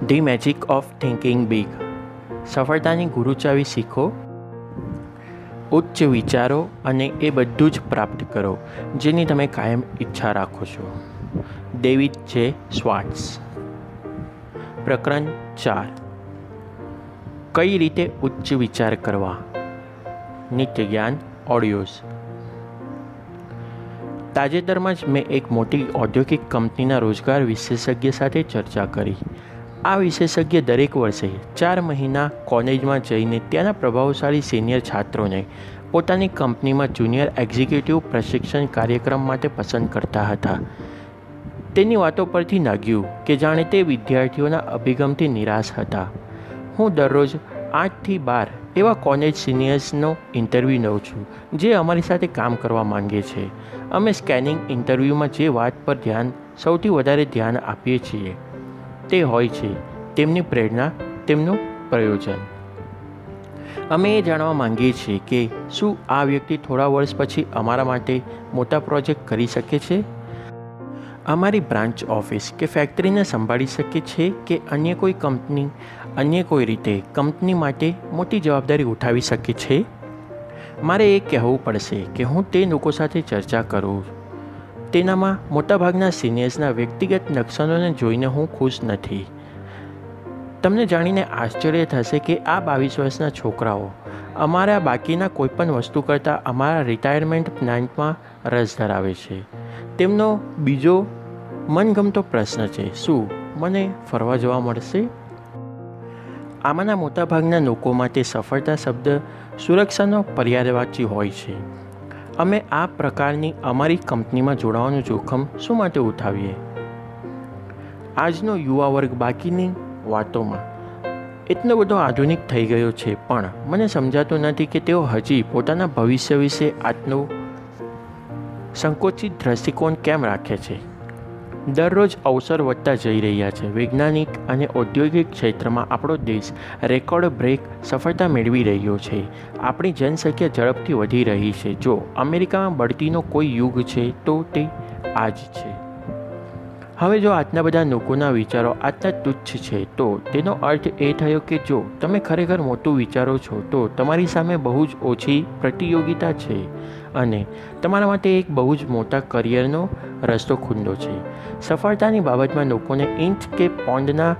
The magic of thinking big. સફળતાની ગુરુચાવી શીખો. ઉચ્ચ વિચારો અને એ બધું જ પ્રાપ્ત કરો જેની તમે કાયમ ઈચ્છા રાખો છો. ડેવિડ જે સ્વાર્ટ્સ. પ્રકરણ 4. કઈ રીતે ઉચ્ચ વિચાર કરવા. નિત્ય જ્ઞાન ઓડિયોઝ. તાજેતરમાં જ મેં એક મોટી ઔદ્યોગિક કંપનીના રોજગાર વિશેષજ્ઞ સાથે ચર્ચા કરી. આ વિશેષજ્ઞ દરેક વર્ષે 4 મહિના કોલેજમાં જઈને ત્યાંના પ્રભાવશાળી સિનિયર છાત્રોને પોતાની કંપનીમાં જુનિયર એક્ઝિક્યુટિવ પ્રશિક્ષણ કાર્યક્રમ માટે પસંદ કરતા હતા. તેની વાતો પરથી લાગ્યું કે જાણે તે વિદ્યાર્થીઓના અભિગમથી નિરાશ હતા. હું દરરોજ 8 થી 12 એવા કોલેજ સિનિયર્સનો ઇન્ટરવ્યૂ લઉં છું જે અમારી સાથે કામ કરવા માંગે છે. અમે સ્કેનિંગ ઇન્ટરવ્યૂમાં જે વાત પર સૌથી વધારે ધ્યાન આપીએ છીએ તે હોય છે તેમની પ્રેરણા, તેમનું પ્રયોજન. અમે એ જાણવા માંગીએ છીએ કે શું આ વ્યક્તિ થોડા વર્ષ પછી અમારા માટે મોટા પ્રોજેક્ટ કરી શકે છે, અમારી બ્રાન્ચ ઓફિસ કે ફેક્ટરીને સંભાળી શકે છે કે અન્ય કોઈ રીતે કંપની માટે મોટી જવાબદારી ઉઠાવી શકે છે. મારે એ કહેવું પડશે કે હું તે લોકો સાથે ચર્ચા કરું તેનામાં મોટાભાગના સિનિયર્સના વ્યક્તિગત લક્ષણોને જોઈને હું ખુશ નથી. તમને જાણીને આશ્ચર્ય થશે કે આ 22 વર્ષના છોકરાઓ અમારા બાકીના કોઈપણ વસ્તુ કરતાં અમારા રિટાયરમેન્ટ પ્લાનમાં રસ ધરાવે છે. તેમનો બીજો મનગમતો પ્રશ્ન છે, શું મને ફરવા જવા મળશે? આમાંના મોટાભાગના લોકો માટે સફળતા શબ્દ સુરક્ષાનો પર્યાયવાચી હોય છે. અમે આ પ્રકારની અમારી કંપનીમાં જોડાવાનું જોખમ શું માટે ઉઠાવીએ? આજનો યુવા વર્ગ બાકીની વાતોમાં એટલો બધો આધુનિક થઈ ગયો છે, પણ મને સમજાતું નથી કે તેઓ હજી પોતાના ભવિષ્ય વિશે આટલો સંકોચિત દૃષ્ટિકોણ કેમ રાખે છે. દરરોજ અવસર વધતા જઈ રહ્યા છે. વૈજ્ઞાનિક અને ઔદ્યોગિક ક્ષેત્રમાં આપણો દેશ રેકોર્ડ બ્રેક સફળતા મેળવી રહ્યો છે. આપણી જનસંખ્યા ઝડપથી વધી રહી છે. જો અમેરિકામાં બઢતીનો કોઈ યુગ છે તો તે આ જ છે. હવે જો આટલા બધા લોકોના વિચારો આટલા તુચ્છ છે તો તેનો અર્થ એ થયો કે જો તમે ખરેખર મોટું વિચારો છો તો તમારી સામે બહુ જ ઓછી પ્રતિયોગિતા છે અને તમારા માટે એક બહુ જ મોટા કરિયરનો રસ્તો ખુલ્લો છે. સફળતાની બાબતમાં લોકોને ઇંચ કે પૌન્ડના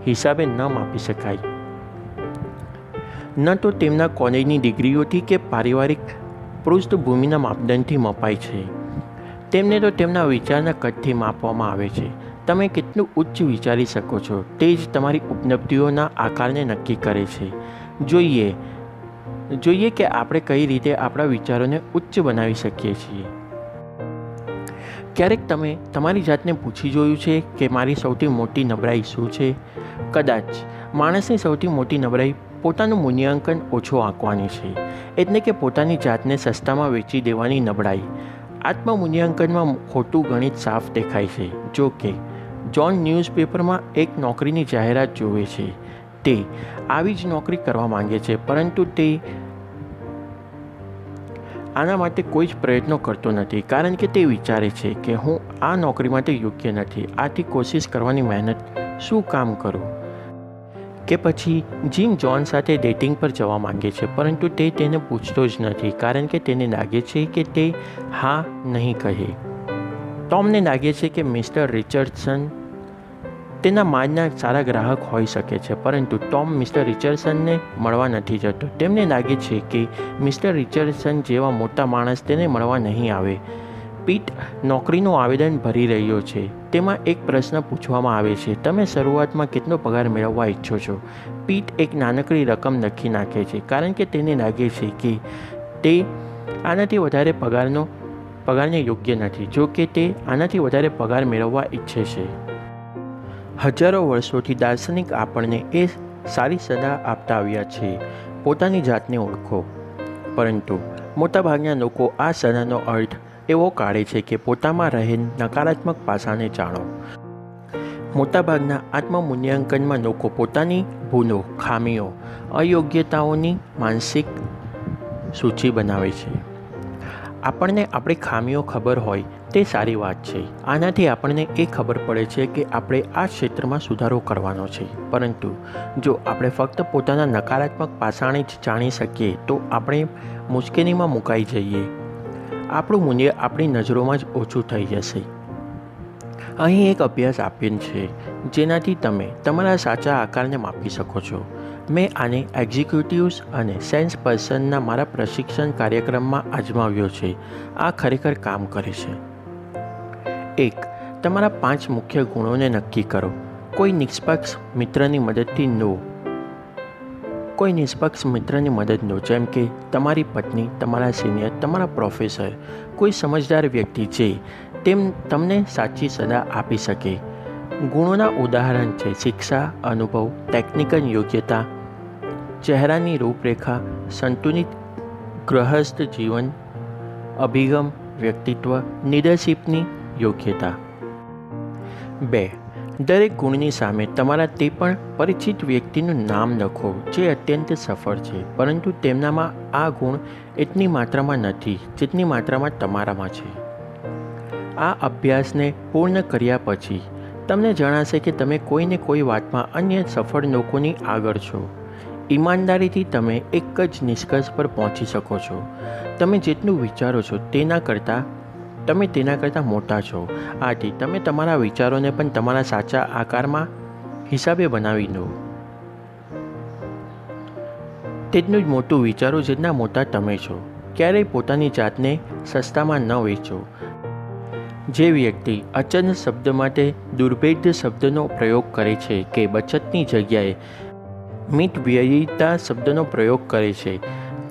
હિસાબે ન માપી શકાય, ન તો તેમના કોલેજની ડિગ્રીઓથી કે પારિવારિક પૃષ્ઠભૂમિના માપદંડથી મપાય છે. તેમને તો તેમના વિચારના કદથી માપવામાં આવે છે. તમે કેટલું ઉચ્ચ વિચારી શકો છો તે જ તમારી ઉપલબ્ધિઓના આકારને નક્કી કરે છે. જોઈએ કે આપણે કઈ રીતે આપણા વિચારોને ઉચ્ચ બનાવી શકીએ છીએ. ક્યારેક તમે તમારી જાતને પૂછી જોયું છે કે મારી સૌથી મોટી નબળાઈ શું છે? કદાચ માણસની સૌથી મોટી નબળાઈ પોતાનું મૂલ્યાંકન ઓછો આંકવાની છે, એટલે કે પોતાની જાતને સસ્તામાં વેચી દેવાની નબળાઈ. આત્મમૂલ્યાંકનમાં ખોટું ગણિત સાફ દેખાય છે. જો કે જ્હોન ન્યૂઝપેપરમાં એક નોકરીની જાહેરાત જોવે છે. તે આવી જ નોકરી કરવા માંગે છે, પરંતુ તે આના માટે કોઈ જ પ્રયત્નો કરતો નથી કારણ કે તે વિચારે છે કે હું આ નોકરી માટે યોગ્ય નથી. આથી કોશિશ કરવાની મહેનત શું કામ કરું? કે પછી જીમ જોન સાથે ડેટિંગ પર જવા માંગે છે, પરંતુ તે તેને પૂછતો જ નથી કારણ કે તેને લાગે છે કે તે હા નહીં કહે. ટોમને લાગે છે કે મિસ્ટર રિચર્ડસન તેના માજના સારા ગ્રાહક હોઈ શકે છે, પરંતુ ટોમ મિસ્ટર રિચર્ડસનને મળવા નથી જતો. તેમને લાગે છે કે મિસ્ટર રિચર્ડસન જેવા મોટા માણસ તેને મળવા નહીં આવે. પીટ નોકરીનું આવેદન ભરી રહ્યો છે. તેમાં એક પ્રશ્ન પૂછવામાં આવે છે, તમે શરૂઆતમાં કેટલો પગાર મેળવવા ઈચ્છો છો? પીટ એક નાનકડી રકમ લખી નાખે છે કારણ કે તેને લાગે છે કે તે આનાથી વધારે પગારને યોગ્ય નથી. જો કે તે આનાથી વધારે પગાર મેળવવા ઈચ્છે છે. હજારો વર્ષોથી દાર્શનિક આપણને એ સારી સલાહ આપતા આવ્યા છે, પોતાની જાતને ઓળખો. પરંતુ મોટાભાગના લોકો આ સલાહનો અર્થ એવો કાઢે છે કે પોતામાં રહેલ નકારાત્મક પાસાને જાણો. મોટાભાગના આત્મમૂલ્યાંકનમાં લોકો પોતાની ભૂલો, ખામીઓ, અયોગ્યતાઓની માનસિક સૂચિ બનાવે છે. આપણને આપણી ખામીઓ ખબર હોય તે સારી વાત છે. આનાથી આપણને એ ખબર પડે છે કે આપણે આ ક્ષેત્રમાં સુધારો કરવાનો છે. પરંતુ જો આપણે ફક્ત પોતાના નકારાત્મક પાસાને જ જાણી શકીએ તો આપણે મુશ્કેલીમાં મુકાઈ જઈએ. આપણું મૂલ્ય આપણી નજરોમાં જ ઓછું થઈ જશે. અહીં એક અભ્યાસ આપેલ છે જેનાથી તમે તમારા સાચા આકારને માપી શકો છો. મેં આને એક્ઝિક્યુટિવ્સ અને સેલ્સ પર્સનના મારા પ્રશિક્ષણ કાર્યક્રમમાં અજમાવ્યો છે. આ ખરેખર કામ કરે છે. 1. તમારા 5 મુખ્ય ગુણોને નક્કી કરો. કોઈ નિષ્પક્ષ મિત્રની મદદ લો, જેમ કે તમારી પત્ની, તમારા સિનિયર, તમારા પ્રોફેસર, કોઈ સમજદાર વ્યક્તિ જે તમને સાચી સલાહ આપી શકે. ગુણોના ઉદાહરણ છે શિક્ષા, અનુભવ, ટેકનિકલ યોગ્યતા, ચહેરાની રૂપરેખા, સંતુલિત ગૃહસ્થ જીવન, અભિગમ, વ્યક્તિત્વ, લીડરશિપની યોગ્યતા. 2. દરેક ગુણની સામે તમારા તે પણ પરિચિત વ્યક્તિનું નામ લખો જે અત્યંત સફળ છે, પરંતુ તેમનામાં આ ગુણ એટલી માત્રામાં નથી જેટલી માત્રામાં તમારામાં છે. આ અભ્યાસને પૂર્ણ કર્યા પછી તમને જણાશે કે તમે કોઈને કોઈ વાતમાં અન્ય સફળ લોકોની આગળ છો. ઈમાનદારીથી તમે એક જ નિષ્કર્ષ પર પહોંચી શકો છો. તમે જેટલું વિચારો છો તમે તેના કરતાં મોટા છો. આથી તમે તમારા વિચારોને પણ તમારા સાચા આકારમાં હિસાબે બનાવી લો. તેટલું જ મોટું વિચારો જેટલા મોટા તમે છો. ક્યારેય પોતાની જાતને સસ્તામાં ન વેચો. જે વ્યક્તિ અચલ શબ્દ માટે દુર્ભેદ્ય શબ્દનો પ્રયોગ કરે છે કે બચતની જગ્યાએ મિતવ્યયિતા શબ્દનો પ્રયોગ કરે છે,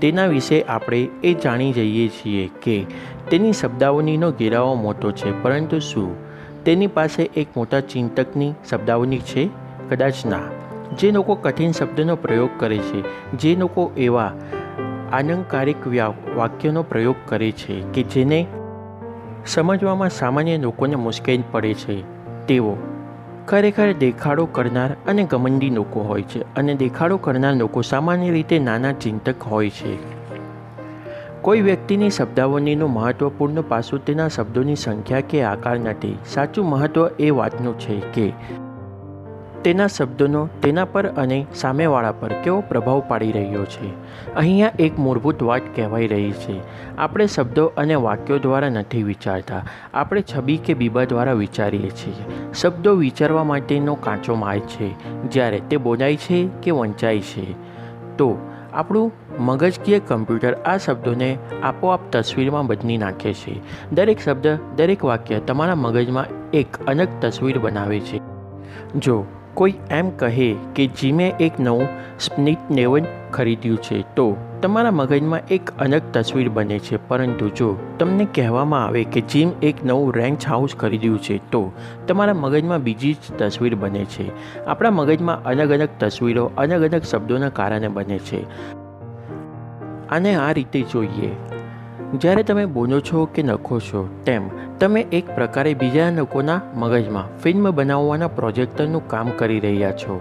તેના વિશે આપણે એ જાણી જઈએ છીએ કે તેની શબ્દાવલીનો ઘેરાવો મોટો છે. પરંતુ શું તેની પાસે એક મોટા ચિંતકની શબ્દાવલી છે? કદાચ ના. જે લોકો કઠિન શબ્દનો પ્રયોગ કરે છે, જે લોકો એવા આલંકારિક વાક્યોનો પ્રયોગ કરે છે કે જેને સમજવામાં સામાન્ય લોકોને મુશ્કેલ પડે છે, તેઓ ખરેખર દેખાડો કરનાર અને ઘમંડી લોકો હોય છે. અને દેખાડો કરનાર લોકો સામાન્ય રીતે નાના ચિંતક હોય છે. કોઈ વ્યક્તિની શબ્દાવલીનું મહત્વપૂર્ણ પાસું તેના શબ્દોની સંખ્યા કે આકાર નથી. સાચું મહત્વ એ વાતનું છે કે તેના શબ્દોનો તેના પર અને સામેવાળા પર કેવો પ્રભાવ પાડી રહ્યો છે. અહીંયા એક મૂળભૂત વાત કહેવાઈ રહી છે. આપણે શબ્દો અને વાક્યો દ્વારા નથી વિચારતા, આપણે છબી કે બીબા દ્વારા વિચારીએ છીએ. શબ્દો વિચારવા માટેનો કાચો માલ છે. જ્યારે તે બોલાય છે કે વંચાય છે તો આપણું મગજકીય કમ્પ્યુટર આ શબ્દોને આપોઆપ તસવીરમાં બદલી નાખે છે. દરેક શબ્દ, દરેક વાક્ય તમારા મગજમાં એક અલગ તસવીર બનાવે છે. જો કોઈ એમ કહે કે જીમે એક નવું સ્પ્લિટ લેવલ ખરીદ્યું છે તો તમારા મગજમાં એક અલગ તસવીર બને છે. પરંતુ જો તમને કહેવામાં આવે કે જીમ એક નવું રેન્ચ હાઉસ ખરીદ્યું છે તો તમારા મગજમાં બીજી જ તસવીર બને છે. આપણા મગજમાં અલગ અલગ તસવીરો અલગ અલગ શબ્દોના કારણે બને છે. આને આ રીતે જોઈએ. જ્યારે તમે બોલો છો કે લખો છો તેમ તમે એક પ્રકારે બીજા લોકોના મગજમાં ફિલ્મ બનાવવાના પ્રોજેક્ટરનું કામ કરી રહ્યા છો.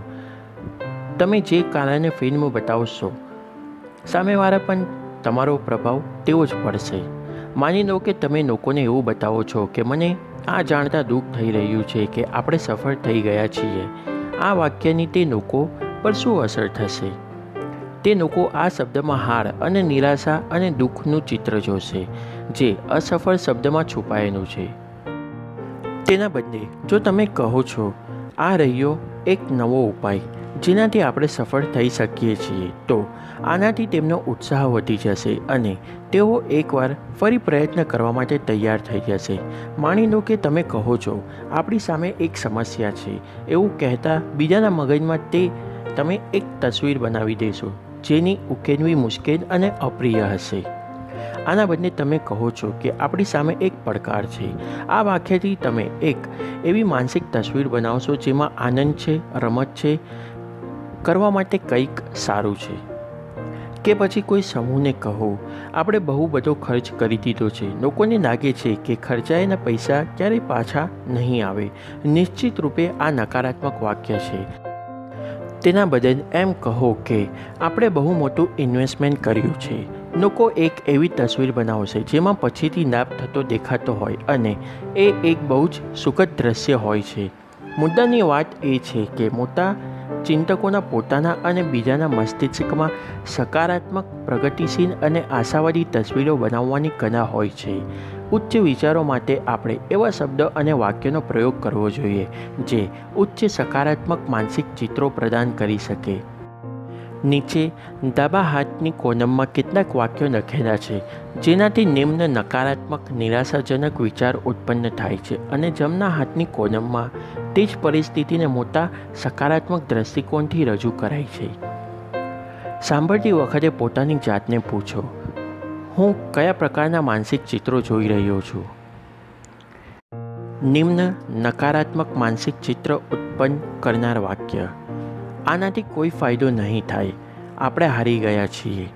તમે જે કારણે ફિલ્મ બતાવશો સામેવાળા પણ તમારો પ્રભાવ તેવો જ પડશે. માની લો કે તમે લોકોને એવું બતાવો છો કે મને આ જાણતા દુઃખ થઈ રહ્યું છે કે આપણે સફળ થઈ ગયા છીએ. આ વાક્યની તે લોકો પર શું અસર થશે? તે લોકો આ શબ્દમાં હાર અને નિરાશા અને દુઃખનું ચિત્ર જોશે જે અસફળ શબ્દમાં છુપાયેલું છે. તેના બદલે જો તમે કહો છો આ રહ્યો એક નવો ઉપાય જેનાથી આપણે સફળ થઈ શકીએ છીએ તો આનાથી તેમનો ઉત્સાહ વધી જશે અને તેઓ એકવાર ફરી પ્રયત્ન કરવા માટે તૈયાર થઈ જશે. માની લો કે તમે કહો છો આપણી સામે એક સમસ્યા છે. એવું કહેતા બીજાના મગજમાં તમે એક તસવીર બનાવી દેશો જેની ઉકેલવી મુશ્કેલ અને અપ્રિય હશે. આના બદલે તમે કહો છો કે આપણી સામે એક પડકાર છે. આ વાક્યથી તમે એક એવી માનસિક તસવીર બનાવશો જેમાં આનંદ છે, રમત છે, કરવા માટે કંઈક સારું છે. કે પછી કોઈ સમૂહને કહો આપણે બહુ બધો ખર્ચ કરી દીધો છે. લોકોને લાગે છે કે ખર્ચાયેલા પૈસા ક્યારેય પાછા નહીં આવે. નિશ્ચિત રૂપે આ નકારાત્મક વાક્ય છે. તેના બદલે એમ કહો કે આપણે બહુ મોટું ઇન્વેસ્ટમેન્ટ કર્યું છે. લોકો એક એવી તસવીર બનાવશે જેમાં પછીથી નાપ થતો દેખાતો હોય અને એ એક બહુ જ સુખદ દ્રશ્ય હોય છે. મુદ્દાની વાત એ છે કે મોટા ચિંતકોના પોતાના અને બીજાના મસ્તિષ્કમાં સકારાત્મક, પ્રગતિશીલ અને આશાવાદી તસવીરો બનાવવાની કલા હોય છે. ઉચ્ચ વિચારો માટે આપણે એવા શબ્દો અને વાક્યોનો પ્રયોગ કરવો જોઈએ જે ઉચ્ચ સકારાત્મક માનસિક ચિત્રો પ્રદાન કરી શકે. નીચે ડાબા હાથની કોલમમાં કેટલાક વાક્યો લખેલા છે જેનાથી નિમ્ન નકારાત્મક, નિરાશાજનક વિચાર ઉત્પન્ન થાય છે અને જમણા હાથની કોલમમાં તે જ પરિસ્થિતિને મોટા સકારાત્મક દૃષ્ટિકોણથી રજૂ કરાય છે. સાંભળતી વખતે પોતાની જાતને પૂછો, હું કયા પ્રકારના માનસિક ચિત્રો જોઈ રહ્યો છું? નિમ્ન નકારાત્મક માનસિક ચિત્ર ઉત્પન્ન કરનાર વાક્ય: આનાથી કોઈ ફાયદો નહીં થાય, આપણે હારી ગયા છીએ.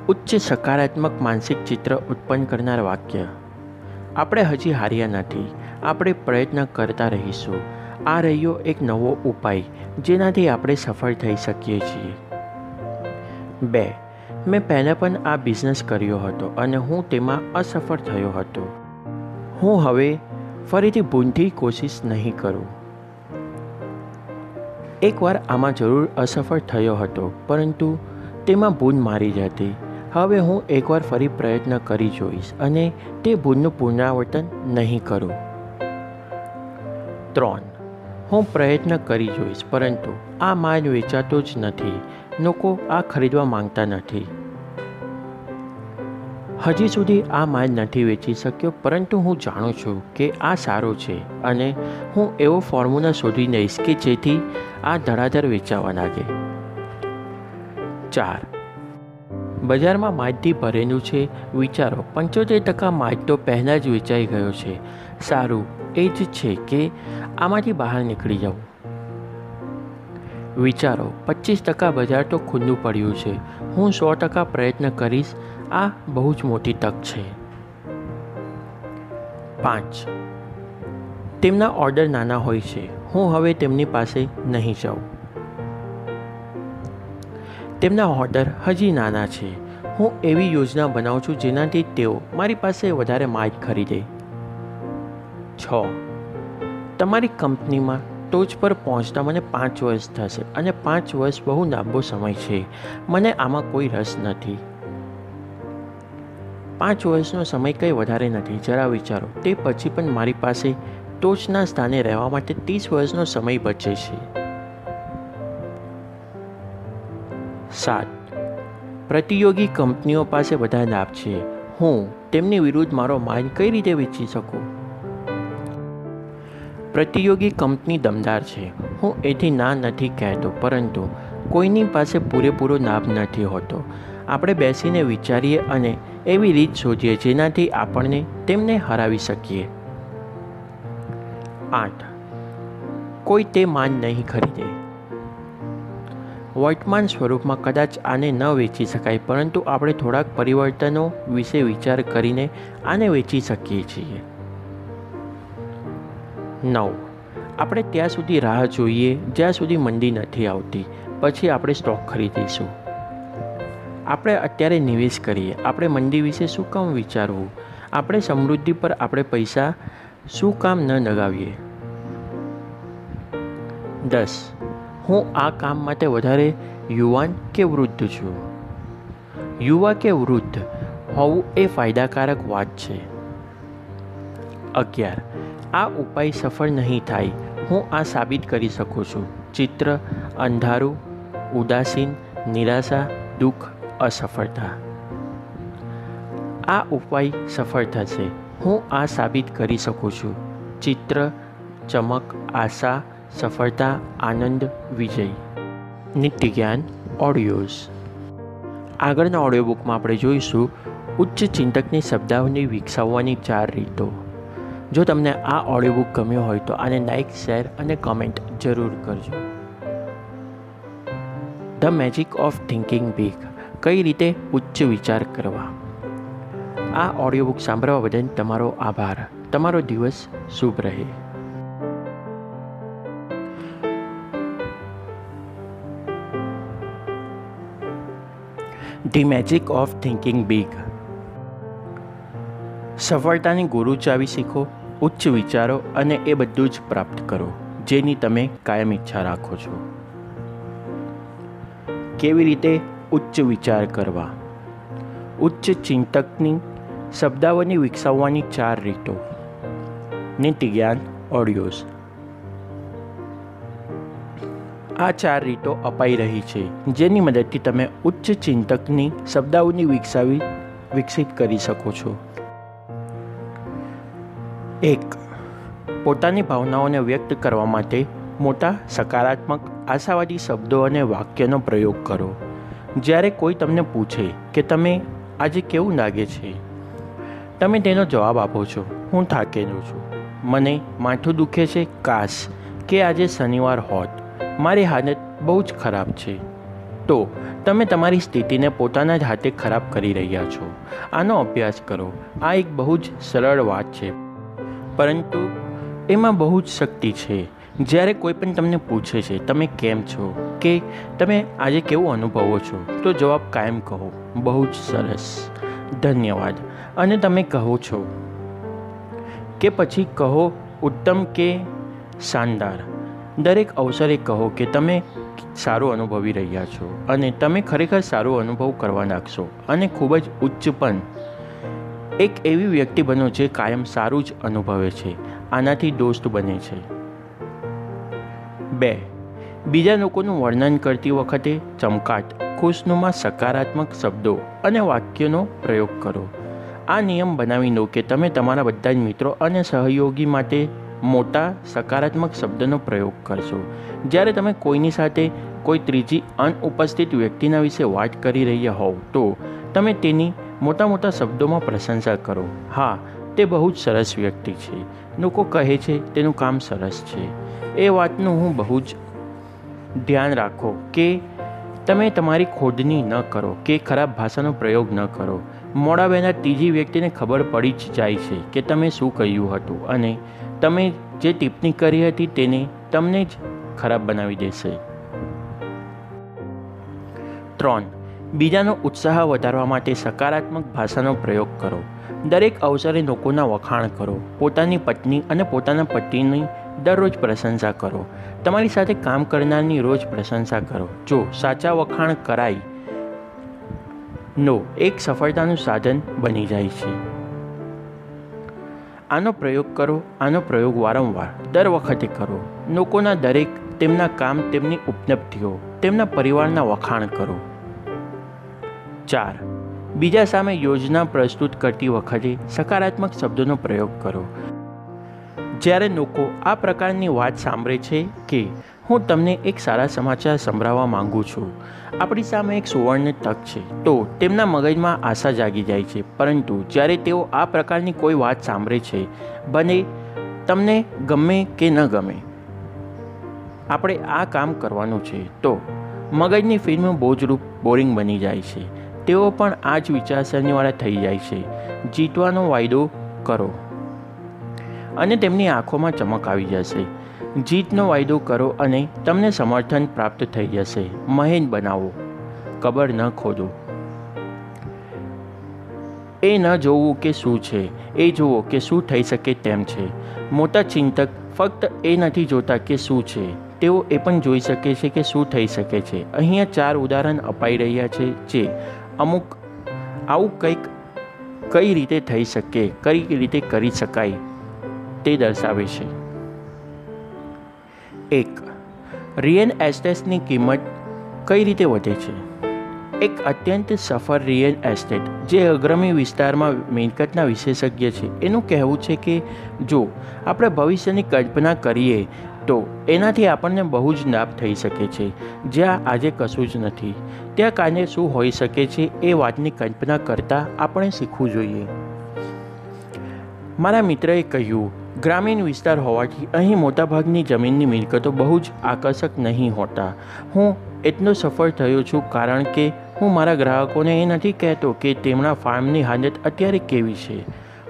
ઉચ્ચ સકારાત્મક માનસિક ચિત્ર ઉત્પન્ન કરનાર વાક્ય: આપણે હજી હાર્યા નથી, આપણે પ્રયત્ન કરતા રહીશું. આ રહ્યો એક નવો ઉપાય જેનાથી આપણે સફળ થઈ શકીએ છીએ. 2. મેં પહેલાં પણ આ બિઝનેસ કર્યો હતો અને હું તેમાં અસફળ થયો હતો. હું હવે ફરીથી ભૂલથી કોશિશ નહીં કરું. એકવાર આમાં જરૂર અસફળ થયો હતો, પરંતુ તેમાં ભૂલ મારી જ હતી. હવે હું એકવાર ફરી પ્રયત્ન કરી જોઈશ અને તે ભૂલનું પુનરાવર્તન નહીં કરું. 3. હું પ્રયત્ન કરી જોઈશ, પરંતુ આ માલ વેચાતો જ નથી. લોકો આ ખરીદવા માંગતા નથી. હજી સુધી આ માલ નથી વેચી શક્યો, પરંતુ હું જાણું છું કે આ સારો છે અને હું એવો ફોર્મ્યુલા શોધી લઈશ કે જેથી આ ધડાધડ વેચાવા લાગે. 4. બજારમાં માલથી ભરેલું છે. વિચારો: 75% માલ તો પહેલાં જ વેચાઈ ગયો છે. સારું એ જ છે કે આમાંથી બહાર નીકળી જાઉં. વિચારો: 25% બજાર તો ખુલ્લું પડ્યું છે. હું 100% પ્રયત્ન કરીશ. આ બહુ જ મોટી તક છે. 5. તેમના ઓર્ડર નાના હોય છે. હું હવે તેમની પાસે નહીં જાઉં. તેમના ઓર્ડર હજી નાના છે. હું એવી યોજના બનાવું છું જેનાથી તેઓ મારી પાસે વધારે માલ ખરીદે. 6. તમારી કંપનીમાં ટોચ પર પહોંચતા મને 5 વર્ષ થશે અને 5 વર્ષ બહુ લાંબો સમય છે. મને આમાં કોઈ રસ નથી. 5 વર્ષનો સમય કંઈ વધારે નથી. જરા વિચારો, તે પછી પણ મારી પાસે ટોચના સ્થાને રહેવા માટે 30 વર્ષનો સમય બચે છે. 7. પ્રતિયોગી કંપનીઓ પાસે બધા લાભ છે. હું તેમની વિરુદ્ધ મારો માલ કઈ રીતે વેચી શકું? પ્રતિયોગી કંપની દમદાર છે. હું એથી ના નથી કહેતો, પરંતુ કોઈની પાસે પૂરેપૂરો લાભ નથી હોતો. આપણે બેસીને વિચારીએ અને એવી રીત શોધીએ જેનાથી આપણને તેમને હરાવી શકીએ. 8. કોઈ તે માલ નહીં ખરીદે. વર્તમાન સ્વરૂપમાં કદાચ આને ન વેચી શકાય, પરંતુ આપણે થોડાક પરિવર્તનો વિશે વિચાર કરીને આને વેચી શકીએ છીએ. 9. આપણે ત્યાં સુધી રાહ જોઈએ જ્યાં સુધી મંદી નથી આવતી, પછી આપણે સ્ટોક ખરીદીશું. આપણે અત્યારે નિવેશ કરીએ. આપણે મંદી વિશે શું કામ વિચારવું? આપણે સમૃદ્ધિ પર આપણે પૈસા શું કામ ન લગાવીએ? 10. હું આ કામ માટે વધારે યુવાન કે વૃદ્ધ છું? યુવા કે વૃદ્ધ હોવું એ ફાયદાકારક વાત છે. 11. આ ઉપાય સફળ નહીં થાય. હું આ સાબિત કરી શકું છું. ચિત્ર: અંધારું, ઉદાસીન, નિરાશા, દુઃખ, અસફળતા. આ ઉપાય સફળ થશે. હું આ સાબિત કરી શકું છું. ચિત્ર: ચમક, આશા, સફળતા, આનંદ, વિજય. નિત્ય જ્ઞાન ઓડિયોઝ. આગળના ઓડિયો બુકમાં આપણે જોઈશું ઉચ્ચ ચિંતકની શબ્દાવલી વિકસાવવાની 4 રીતો. જો તમને આ ઓડિયો બુક ગમ્યો હોય તો આને લાઈક, શેર અને કમેન્ટ જરૂર કરજો. The magic of thinking big. કઈ રીતે ઉચ્ચ વિચાર કરવા. આ ઓડિયો બુક સાંભળવા બદલ તમારો આભાર. તમારો દિવસ શુભ રહે. The magic of thinking big. સફળતાની ગુરુ ચાવી શીખો, ઉચ્ચ વિચારો અને એ બધું જ પ્રાપ્ત કરો જેની તમે કાયમ ઈચ્છા રાખો છો. કેવી રીતે ઉચ્ચ વિચાર કરવા? ઉચ્ચ ચિંતકની શબ્દાવલી વિકસાવવાની 4 રીતો. નીતિ જ્ઞાન ઓડિયોઝ. આ 4 રીતો અપાઈ રહી છે જેની મદદથી તમે ઉચ્ચ ચિંતકની શબ્દાવલી વિકસિત કરી શકો છો. 1. પોતાની ભાવનાઓને વ્યક્ત કરવા માટે મોટા સકારાત્મક આશાવાદી શબ્દો અને વાક્યનો પ્રયોગ કરો. જ્યારે કોઈ તમને પૂછે કે તમે આજે કેવું લાગે છે, તમે તેનો જવાબ આપો છો, હું થાકેલો છું, મને માથું દુખે છે, કાશ કે આજે શનિવાર હોત, મારી હાલત બહુ જ ખરાબ છે. તો તમે તમારી સ્થિતિને પોતાના જ હાથે ખરાબ કરી રહ્યા છો. આનો અભ્યાસ કરો. આ એક બહુ જ સરળ વાત છે, પરંતુ એમાં બહુ જ શક્તિ છે. જ્યારે કોઈ પણ તમને પૂછે છે તમે કેમ છો કે તમે આજે કેવું અનુભવો છો, તો જવાબ કાયમ કહો, બહુ જ સરસ, ધન્યવાદ. અને તમે કહો છો કે પછી કહો ઉત્તમ કે શાનદાર. દરેક અવસરે કહો કે તમે સારું અનુભવી રહ્યા છો અને તમે ખરેખર સારો અનુભવ કરવા લાગશો અને ખૂબ જ ઉચ્ચ પણ. એક એવી વ્યક્તિ બનો જે કાયમ સારું જ અનુભવે છે. આનાથી દોસ્ત બને છે. 2. બીજા લોકોનું વર્ણન કરતી વખતે ચમકાટ, ખુશનુમા સકારાત્મક શબ્દો અને વાક્યનો પ્રયોગ કરો. આ નિયમ બનાવી લો કે તમે તમારા બધા જ મિત્રો અને સહયોગી માટે મોટા સકારાત્મક શબ્દનો પ્રયોગ કરશો. જ્યારે તમે કોઈની સાથે કોઈ ત્રીજી અનુપસ્થિત વ્યક્તિના વિશે વાત કરી રહ્યા હોવ તો તમે તેની મોટા શબ્દોમાં પ્રશંસા કરો. હા, તે બહુ જ સરસ વ્યક્તિ છે, લોકો કહે છે તેનું કામ સરસ છે. એ વાતનું હું બહુ જ ધ્યાન રાખો કે તમે તમારી ખોદની ન કરો કે ખરાબ ભાષાનો પ્રયોગ ન કરો. મોડા વહેલા ત્રીજી વ્યક્તિને ખબર પડી જ જાય છે કે તમે શું કહ્યું હતું અને તમે જે ટિપ્પણી કરી હતી તેને તમને જ ખરાબ બનાવી દેશે. 3. બીજાનો ઉત્સાહ વધારવા માટે સકારાત્મક ભાષાનો પ્રયોગ કરો. દરેક અવસરે લોકોના વખાણ કરો. પોતાની પત્ની અને પોતાના પતિની દરરોજ પ્રશંસા કરો. તમારી સાથે કામ કરનારની રોજ પ્રશંસા કરો. જો સાચા વખાણ કરાય નો એક સફળતાનું સાધન બની જાય છે. આનો પ્રયોગ કરો. આનો પ્રયોગ વારંવાર દર વખતે કરો. લોકોના દરેક તેમના કામ, તેમની ઉપલબ્ધિઓ, તેમના પરિવારના વખાણ કરો. 4. બીજા સામે યોજના પ્રસ્તુત કરતી વખતે સકારાત્મક શબ્દોનો પ્રયોગ કરો. જ્યારે લોકો આ પ્રકારની વાત સાંભળે છે કે હું તમને એક સારા સમાચાર સંભળાવવા માંગુ છું, આપણી સામે એક સુવર્ણ તક છે, તો તેમના મગજમાં આશા જાગી જાય છે. પરંતુ જ્યારે તેઓ આ પ્રકારની કોઈ વાત સાંભળે છે, ભલે તમને ગમે કે ન ગમે, આપણે આ કામ કરવાનું છે, તો મગજની ફિલ્મ બોજરૂપ બોરિંગ બની જાય છે. તેઓ પણ આ જ વિચારસરણીવાળા થઈ જાય છે. જીતવાનો વાયદો કરો અને તેમની આંખોમાં ચમક આવી જશે. જીતનો વાયદો કરો અને તમને સમર્થન પ્રાપ્ત થઈ જશે. મહેન બનાવો, કબર ન ખોદો. એ ન જોવું કે શું છે, એ જુઓ કે શું થઈ શકે તેમ છે. મોટા ચિંતક ફક્ત એ નથી જોતા કે શું છે, તેઓ એ પણ જોઈ શકે છે કે શું થઈ શકે છે. અહીંયા 4 ઉદાહરણ અપાઈ રહ્યા છે જે આવું કઈ રીતે થઈ શકે, કઈ રીતે કરી શકાય તે દર્શાવે છે. 1. રિયલ એસ્ટેટની કિંમત કઈ રીતે વધે છે? એક અત્યંત સફળ રિયલ એસ્ટેટ જે અગ્રમી વિસ્તારમાં મિલકતના વિશેષજ્ઞ છે, એનું કહેવું છે કે જો આપણે ભવિષ્યની કલ્પના કરીએ તો એનાથી આપણને બહુ જ લાભ થઈ શકે છે. જ્યાં આજે કશું જ નથી, ત્યાં કાલે શું હોઈ શકે છે એ વાતની કલ્પના કરતાં આપણે શીખવું જોઈએ. મારા મિત્રએ કહ્યું, ગ્રામીણ વિસ્તાર હોવાથી અહીં મોટાભાગની જમીનની મિલકતો બહુ જ આકર્ષક નહીં હોતા. હું એટલો સફળ થયો છું કારણ કે હું મારા ગ્રાહકોને એ નથી કહેતો કે તેમના ફાર્મની હાલત અત્યારે કેવી છે.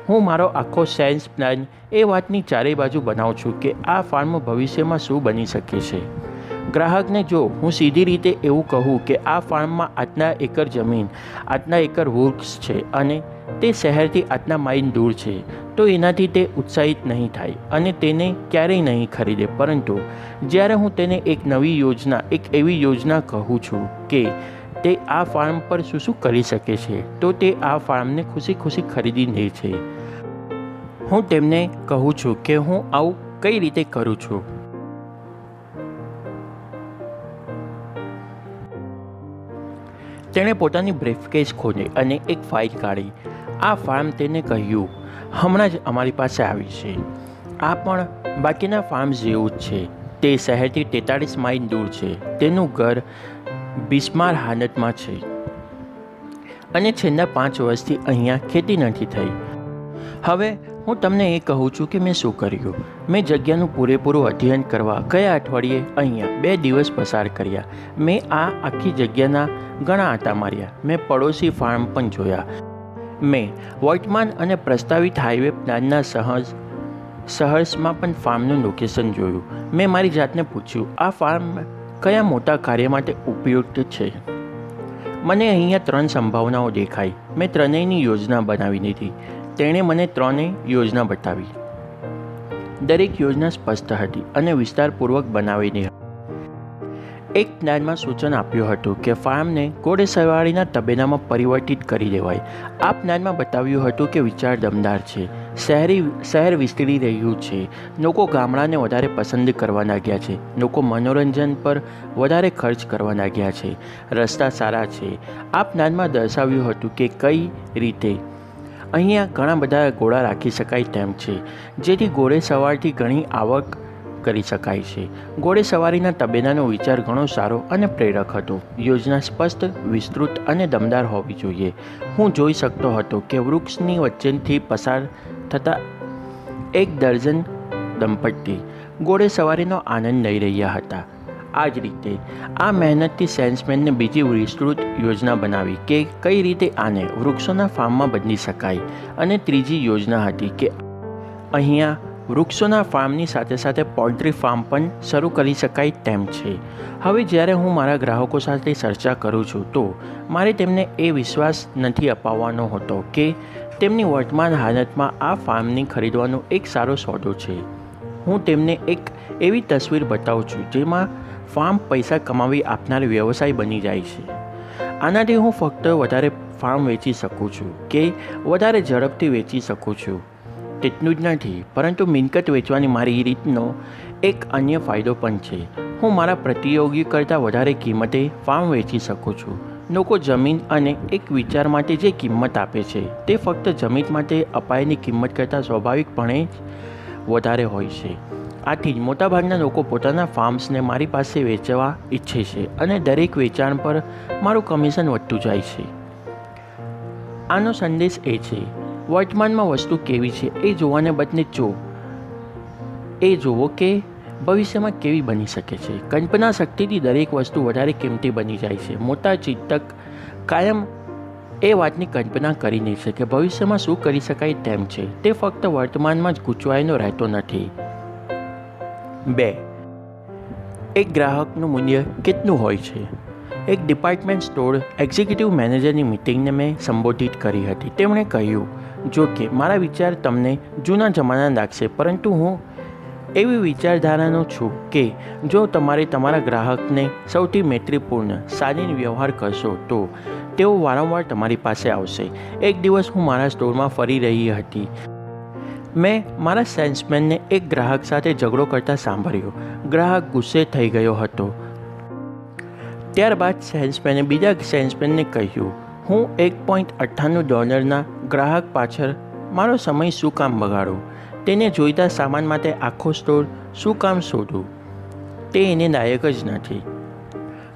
હું મારો આખો સેલ્સ પ્લાન એ વાતની ચારેય બાજુ બનાવું છું કે આ ફાર્મ ભવિષ્યમાં શું બની શકે છે. ગ્રાહકને જો હું સીધી રીતે એવું કહું કે આ ફાર્મમાં આટલા એકર જમીન, આટલા એકર વૃક્ષ છે અને તે શહેરથી આટલા માઇલ દૂર છે, તો એનાથી તે ઉત્સાહિત નહીં થાય અને તેને ક્યારેય નહીં ખરીદે. પરંતુ જ્યારે હું તેને એક નવી યોજના, એક એવી યોજના કહું છું કે તે આ ફાર્મ પર શું શું કરી શકે છે, તો તે આ ફાર્મને ખુશી ખુશી ખરીદી લે છે. હું તેમને કહું છું કે હું આવું કઈ રીતે કરું છું. તેણે પોતાની બ્રીફકેસ ખોલી અને એક ફાઇલ કાઢી. આ ફાર્મ તેને કહ્યું, હમણાં જ અમારી પાસે આવી છે. આ પણ બાકીના ફાર્મ્સ જેવું જ છે. તે શહેરથી 43 માઇલ દૂર છે. તેનું ઘર બિસ્માર હાલતમાં છે અને છેલ્લા 5 વર્ષથી અહીંયા ખેતી નથી થઈ. હવે હું તમને એ કહું છું કે મેં શું કર્યું. મેં જગ્યાનું પૂરેપૂરું અધ્યયન કરવા ગયા અઠવાડિયે અહીંયા 2 દિવસ પસાર કર્યા. મેં આ આખી જગ્યાના ઘણા આંટા માર્યા. મેં પડોશી ફાર્મ પણ જોયા. મેં વર્તમાન અને પ્રસ્તાવિત હાઈવે પ્લાનના શહેરમાં પણ ફાર્મનું લોકેશન જોયું. મેં મારી જાતને પૂછ્યું, આ ફાર્મ કયા મોટા કાર્ય માટે ઉપયુક્ત છે. મને અહીંયા 3 સંભાવનાઓ દેખાઈ. મેં ત્રણેયની યોજના બનાવી લીધી. તેણે મને 3 યોજના બતાવી. દરેક યોજના સ્પષ્ટ હતી અને વિસ્તારપૂર્વક બનાવેલી હતી. એક પ્લાનમાં સૂચન આપ્યું હતું કે ફાર્મને ઘોડેસવારીના તબેલામાં પરિવર્તિત કરી દેવાય. આ પ્લાનમાં બતાવ્યું હતું કે વિચાર દમદાર છે. શહેર વિસ્તરી રહ્યું છે. લોકો ગામડાને વધારે પસંદ કરવા લાગ્યા છે. લોકો મનોરંજન પર વધારે ખર્ચ કરવા લાગ્યા છે. રસ્તા સારા છે. આ પ્લાનમાં દર્શાવ્યું હતું કે કઈ રીતે અહીંયા ઘણા બધા ઘોડા રાખી શકાય તેમ છે, જેથી ઘોડેસવારથી ઘણી આવક કરી શકાય છે. ઘોડેસવારીના તબેલાનો વિચાર ઘણો સારો અને પ્રેરક હતો. યોજના સ્પષ્ટ, વિસ્તૃત અને દમદાર હોવી જોઈએ. હું જોઈ શકતો હતો કે વૃક્ષની વચ્ચેથી પસાર થતા 1 ડઝન દંપતી ઘોડેસવારીનો આનંદ લઈ રહ્યા હતા. આ જ રીતે આ મહેનતથી સેલ્સમેનને બીજી વિસ્તૃત યોજના બનાવી કે કઈ રીતે આને વૃક્ષોના ફાર્મમાં બદલી શકાય. અને ત્રીજી યોજના હતી કે અહીંયા વૃક્ષોના ફાર્મની સાથે સાથે પોલ્ટ્રી ફાર્મ પણ શરૂ કરી શકાય તેમ છે. હવે જ્યારે હું મારા ગ્રાહકો સાથે ચર્ચા કરું છું તો મારે તેમને એ વિશ્વાસ નથી અપાવવાનો હોતો કે તેમની વર્તમાન હાલતમાં આ ફાર્મની ખરીદવાનો એક સારો સોદો છે. હું તેમને એક એવી તસવીર બતાવું છું જેમાં ફાર્મ પૈસા કમાવી આપનાર વ્યવસાય બની જાય છે. આનાથી હું ફક્ત વધારે ફાર્મ વેચી શકું છું કે વધારે ઝડપથી વેચી શકું છું તેટલું જ નથી, પરંતુ મિલકત વેચવાની મારી રીતનો એક અન્ય ફાયદો પણ છે. હું મારા પ્રતિયોગી કરતાં વધારે કિંમતે ફાર્મ વેચી શકું છું. લોકો જમીન અને એક વિચાર માટે જે કિંમત આપે છે તે ફક્ત જમીન માટે અપાયેલી કિંમત કરતાં સ્વાભાવિકપણે જ વધારે હોય છે. આથી જ મોટાભાગના લોકો પોતાના ફાર્મ્સને મારી પાસે વેચવા ઈચ્છે છે અને દરેક વેચાણ પર મારું કમિશન વધતું જાય છે. આનો સંદેશ એ છે, વર્તમાનમાં વસ્તુ કેવી છે એ જોવાને બદલે જોવો કે ભવિષ્યમાં કેવી બની શકે છે. કલ્પના શક્તિથી દરેક વસ્તુ વધારે કિંમતી બની જાય છે. મોટા ચિંતક કાયમ એ વાતની કલ્પના કરી નહીં શકે ભવિષ્યમાં શું કરી શકાય તેમ છે. તે ફક્ત વર્તમાનમાં જ ગૂંચવાયેલો રહેતો નથી. 2. એક ગ્રાહકનું મૂલ્ય કેટલું હોય છે. એક ડિપાર્ટમેન્ટ સ્ટોર એક્ઝિક્યુટિવ મેનેજરની મિટિંગને મેં સંબોધિત કરી હતી. તેમણે કહ્યું, જો કે મારા વિચાર તમને જૂના જમાના લાગશે, પરંતુ હું એવી વિચારધારાનો છું કે જો તમારે તમારા ગ્રાહકને સૌથી મૈત્રીપૂર્ણ, શાલીન વ્યવહાર કરશો તો તેઓ વારંવાર તમારી પાસે આવશે. એક દિવસ હું મારા સ્ટોરમાં ફરી રહી હતી. મેં મારા સેલ્સમેનને એક ગ્રાહક સાથે ઝઘડો કરતા સાંભળ્યો. ગ્રાહક ગુસ્સે થઈ ગયો હતો. ત્યારબાદ સેલ્સમેને બીજા સેલ્સમેનને કહ્યું, હું $1.98 ગ્રાહક પાછળ મારો સમય શું કામ બગાડું? તેને જોઈતા સામાન માટે આખો સ્ટોર શું કામ શોધું? તે એને લાયક જ નથી.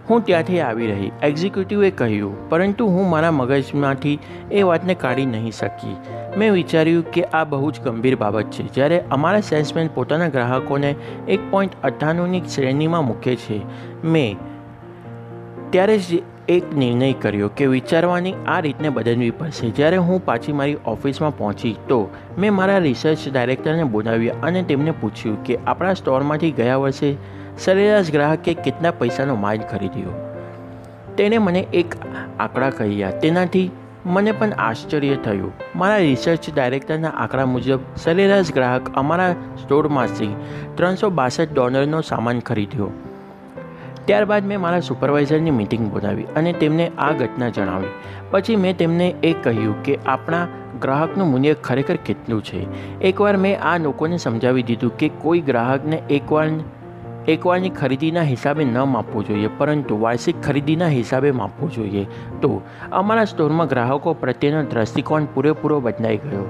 હું ત્યાંથી આવી રહી. એક્ઝિક્યુટિવે કહ્યું, પરંતુ હું મારા મગજમાંથી એ વાતને કાઢી નહીં શકી. મેં વિચાર્યું કે આ બહુ જ ગંભીર બાબત છે. જ્યારે અમારા સેલ્સમેન પોતાના ગ્રાહકોને 1.98ની શ્રેણીમાં મૂકે છે, મેં ત્યારે જ એક નિર્ણય કર્યો કે વિચારવાની આ રીતને બદલવી પડશે. જ્યારે હું પાછી મારી ઓફિસમાં પહોંચી તો મેં મારા રિસર્ચ ડાયરેક્ટરને બોલાવ્યા અને તેમને પૂછ્યું કે આપણા સ્ટોરમાંથી ગયા વર્ષે સરેરાશ ગ્રાહકે કેટલા પૈસાનો માલ ખરીદ્યો? તેણે મને એક આંકડા કહ્યા. તેનાથી મને પણ આશ્ચર્ય થયું. મારા રિસર્ચ ડાયરેક્ટરના આંકડા મુજબ સરેરાશ ગ્રાહક અમારા સ્ટોરમાંથી $362નો સામાન ખરીદ્યો. ત્યારબાદ મેં મારા સુપરવાઇઝરની મીટિંગ બોલાવી અને તેમને આ ઘટના જણાવી. પછી મેં તેમને એ કહ્યું કે આપણા ગ્રાહકનું મૂલ્ય ખરેખર કેટલું છે. એકવાર મેં આ લોકોને સમજાવી દીધું કે કોઈ ગ્રાહકને એકવારની ખરીદીના હિસાબે ન માપવું જોઈએ, પરંતુ વાર્ષિક ખરીદીના હિસાબે માપવું જોઈએ. તો અમારા સ્ટોરમાં ગ્રાહકો પ્રત્યેનો દૃષ્ટિકોણ પૂરેપૂરો બદલાઈ ગયો.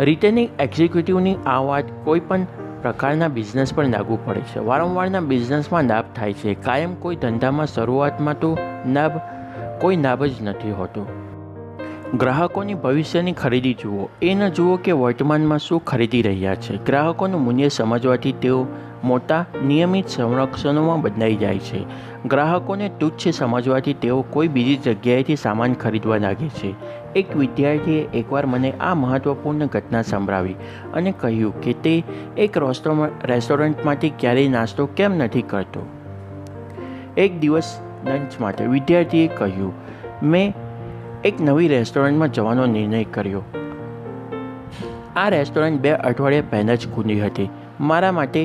રિટેલિંગ એક્ઝિક્યુટિવની આ વાત કોઈ પણ પ્રકારના બિઝનેસ પર લાગુ પડે છે. વારંવારના બિઝનેસમાં લાભ થાય છે. કાયમ કોઈ ધંધામાં શરૂઆતમાં તો કોઈ લાભ જ નથી હોતો. ગ્રાહકોની ભવિષ્યની ખરીદી જુઓ, એ ન જુઓ કે વર્તમાનમાં શું ખરીદી રહ્યા છે. ગ્રાહકોનું મૂલ્ય સમજવાથી તેઓ મોટા નિયમિત સંરક્ષણોમાં બદલાઈ જાય છે. ગ્રાહકોને તુચ્છ સમજવાથી તેઓ કોઈ બીજી જગ્યાએથી સામાન ખરીદવા લાગે છે. એક વિદ્યાર્થીએ એકવાર મને આ મહત્ત્વપૂર્ણ ઘટના સંભળાવી અને કહ્યું કે તે એક રેસ્ટોરન્ટમાંથી ક્યારેય નાસ્તો કેમ નથી કરતો. એક દિવસ લંચ માટે વિદ્યાર્થીએ કહ્યું, મેં એક નવી રેસ્ટોરન્ટમાં જવાનો નિર્ણય કર્યો. આ રેસ્ટોરન્ટ 2 અઠવાડિયા પહેલાં જ ખુલી હતી. મારા માટે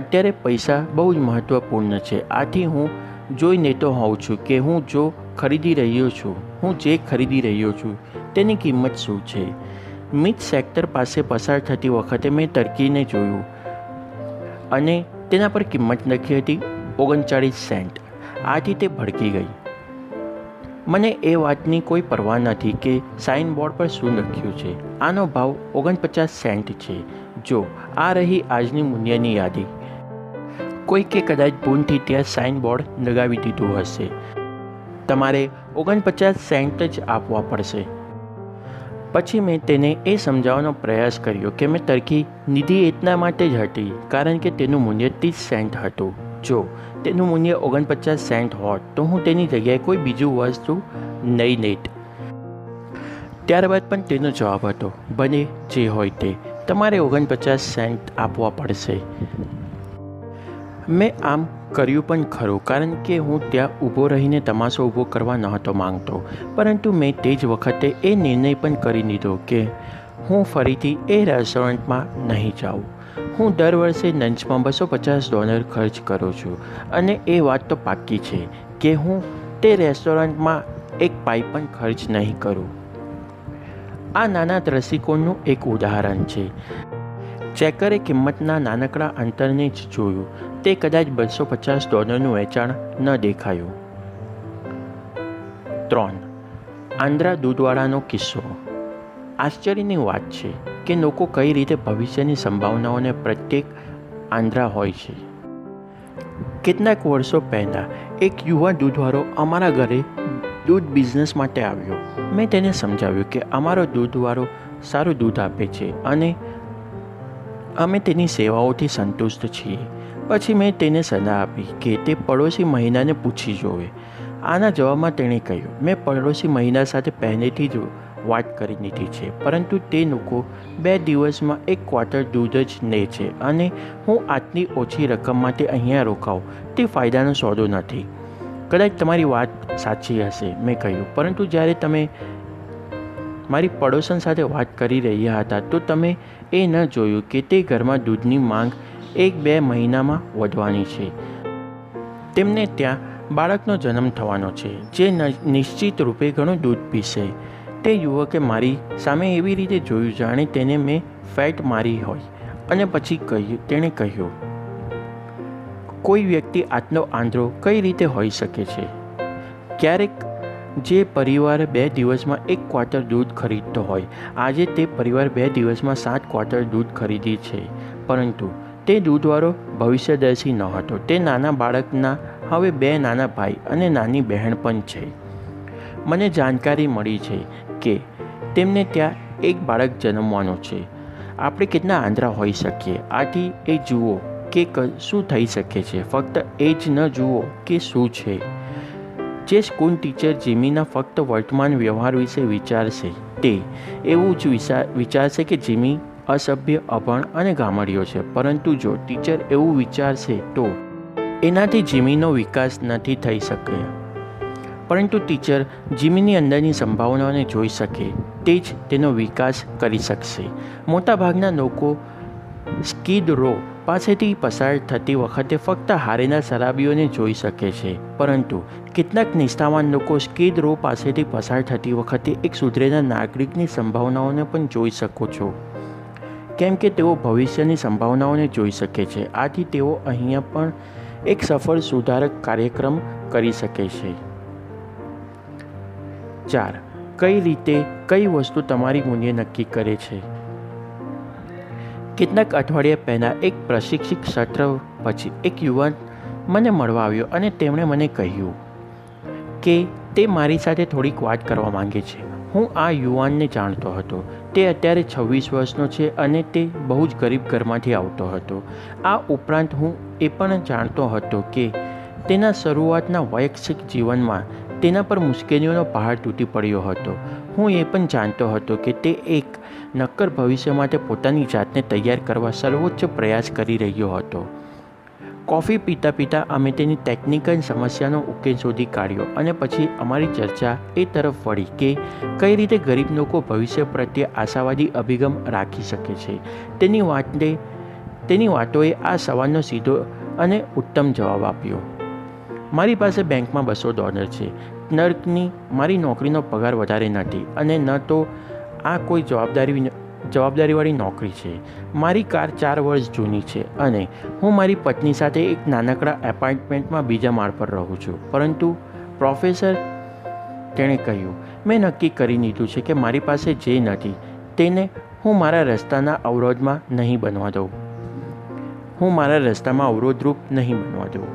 અત્યારે પૈસા બહુ જ મહત્ત્વપૂર્ણ છે. આથી હું જોઈ લેતો હોઉં છું કે હું જે ખરીદી રહ્યો છું તેની કિંમત શું છે. મિડ સેક્ટર પાસે પસાર થતી વખતે મેં ટર્કીને જોયું અને તેના પર કિંમત લખી હતી 39 સેન્ટ. આથી તે ભડકી ગઈ. મને એ વાતની કોઈ પરવા નથી કે સાઇન બોર્ડ પર શું લખ્યું છે. આનો ભાવ 49 સેન્ટ છે. જો આ રહી આજની મૂલ્યની યાદી. કોઈકે કદાચ ભૂલથી ત્યાં સાઇન બોર્ડ લગાવી દીધું હશે. તમારે 49 સેન્ટ જ આપવા પડશે. પછી મેં તેને એ સમજાવવાનો પ્રયાસ કર્યો કે મેં ટર્કી લીધી એટલા માટે જ હતી કારણ કે તેનું મૂલ્ય 30 સેન્ટ હતું. જો તેનું મૂલ્ય 49 સેન્ટ હોત તો હું તેની જગ્યાએ કોઈ બીજું વસ્તુ નહીં લેત. ત્યારબાદ પણ તેનો જવાબ હતો, ભલે જે હોય તે, તમારે 49 સેન્ટ આપવા પડશે. મેં આમ કર્યું પણ ખરું કારણ કે હું ત્યાં ઊભો રહીને તમાશો ઊભો કરવા નહોતો માંગતો, પરંતુ મેં તે જ વખતે એ નિર્ણય પણ કરી લીધો કે હું ફરીથી એ રેસ્ટોરન્ટમાં નહીં જાઉં. હું દર વર્ષે લંચમાં $250 ખર્ચ કરું છું અને એ વાત તો પાક્કી છે કે હું તે રેસ્ટોરન્ટમાં એક પાઈ પણ ખર્ચ નહીં કરું. આ નાના દૃષ્ટિકોણનું એક ઉદાહરણ છે. ચેકરે કિંમતના નાનકડા અંતરને જ જોયું. તે કદાચ $250નું વેચાણ ન દેખાયું. 3. આંદ્રા દૂધવાળાનો કિસ્સો. આશ્ચર્યની વાત છે કે લોકો કઈ રીતે ભવિષ્યની સંભાવનાઓને પ્રત્યેક આંદ્રા હોય છે. કેટલાક વર્ષો પહેલાં એક યુવા દૂધવાળો અમારા ઘરે દૂધ બિઝનેસ માટે આવ્યો. મેં તેને સમજાવ્યું કે અમારો દૂધવાળો સારું દૂધ આપે છે અને અમે તેની સેવાઓથી સંતુષ્ટ છીએ. પછી મેં તેને સલાહ આપી કે તે પડોશી મહિલાને પૂછી જોવે. આના જવાબમાં તેણે કહ્યું, મેં પડોશી મહિલા સાથે પહેલેથી જ વાત કરી લીધી છે, પરંતુ તે લોકો 2 દિવસમાં 1 ક્વાર્ટર દૂધ જ લે છે અને હું આટલી ઓછી રકમ માટે અહીંયા રોકાઉં તે ફાયદાનો સોદો નથી. કદાચ તમારી વાત સાચી હશે, મેં કહ્યું, પરંતુ જ્યારે તમે મારી પડોશણ સાથે વાત કરી રહ્યા હતા તો તમે એ ન જોયું કે તે ઘરમાં દૂધની માંગ 1-2 મહિનામાં વધવાની છે. તેમને ત્યાં બાળકનો જન્મ થવાનો છે જે નિશ્ચિત રૂપે ઘણું દૂધ પીશે. તે યુવકે મારી સામે એવી રીતે જોયું જાણે તેને મેં ફેટ મારી હોય અને પછી તેણે કહ્યું, કોઈ વ્યક્તિ આટલો આંધળો કઈ રીતે હોઈ શકે છે? ક્યારેક જે પરિવાર 2 દિવસમાં 1 ક્વાર્ટર દૂધ ખરીદતો હોય, આજે તે પરિવાર 2 દિવસમાં 7 ક્વાર્ટર દૂધ ખરીદી છે. પરંતુ તે દૂધવાળો ભવિષ્યદર્શી ન હતો. તે નાના બાળકના હવે 2 નાના ભાઈ અને નાની બહેન પણ છે. મને જાણકારી મળી છે કે તેમને ત્યાં એક બાળક જન્મવાનો છે. આપણે કેટલા આંધળા હોઈ શકીએ. આથી એ જુઓ કે શું થઈ શકે છે, ફક્ત એ જ ન જુઓ કે શું છે. જે સ્કૂલ ટીચર જીમીના ફક્ત વર્તમાન વ્યવહાર વિશે વિચારશે તે એવું જ વિચારશે કે જીમી અસભ્ય, અભણ અને ગામડિયો છે. પરંતુ જો ટીચર એવું વિચારશે તો એનાથી જીમીનો વિકાસ નથી થઈ શકે. પરંતુ ટીચર જીમીની અંદરની સંભાવનાઓને જોઈ શકે તે જ તેનો વિકાસ કરી શકશે. મોટાભાગના લોકો સ્કીડ રો પાસેથી પસાર થતી વખતે ફક્ત હારેલા શરાબીઓને જોઈ શકે છે, પરંતુ કેટલાક નિષ્ઠાવાન લોકો સ્કીડ રો પાસેથી પસાર થતી વખતે એક સુધરેલા નાગરિકની સંભાવનાઓને પણ જોઈ શકો છો, કેમ કે તેઓ ભવિષ્યની સંભાવનાઓને જોઈ શકે છે. આથી તેઓ અહીંયા પણ એક સફળ સુધારક કાર્યક્રમ કરી શકે છે. 4. કઈ રીતે કઈ વસ્તુ તમારી મૂલ્ય નક્કી કરે છે? કેટલાક અઠવાડિયા પહેલાં એક પ્રશિક્ષક સત્ર પછી એક યુવાન મને મળવા આવ્યો અને તેમણે મને કહ્યું કે તે મારી સાથે થોડીક વાત કરવા માંગે છે. હું આ યુવાનને જાણતો હતો. તે અત્યારે 26 વર્ષનો છે અને તે બહુ જ ગરીબ ઘરમાંથી આવતો હતો. આ ઉપરાંત હું એ પણ જાણતો હતો કે તેના શરૂઆતના વૈયક્તિક જીવનમાં તેના પર મુશ્કેલીઓનો પહાડ તૂટી પડ્યો હતો. હું એ પણ જાણતો હતો કે તે એક નક્કર ભવિષ્ય માટે પોતાની જાતને તૈયાર કરવા સર્વોચ્ચ પ્રયાસ કરી રહ્યો હતો. કોફી પીતા પીતા અમે તેની ટેકનિકલ સમસ્યાનો ઉકેલ શોધી કાઢ્યો અને પછી અમારી ચર્ચા એ તરફ વળી કે કઈ રીતે ગરીબ લોકો ભવિષ્ય પ્રત્યે આશાવાદી અભિગમ રાખી શકે છે. તેની વાતોએ આ સવાલનો સીધો અને ઉત્તમ જવાબ આપ્યો. મારી પાસે બેંકમાં $200 છે. ક્લર્કની મારી નોકરીનો પગાર વધારે નથી અને ન તો આ કોઈ જવાબદારીવાળી નોકરી છે. મારી કાર 4 વર્ષ જૂની છે અને હું મારી પત્ની સાથે એક નાનકડા એપાર્ટમેન્ટમાં બીજા માળ પર રહું છું. પરંતુ પ્રોફેસર, તેણે કહ્યું, મેં નક્કી કરી લીધું છે કે મારી પાસે જે નથી તેને હું મારા રસ્તાના અવરોધમાં નહીં બનવા દઉં. હું મારા રસ્તામાં અવરોધરૂપ નહીં બનવા દઉં.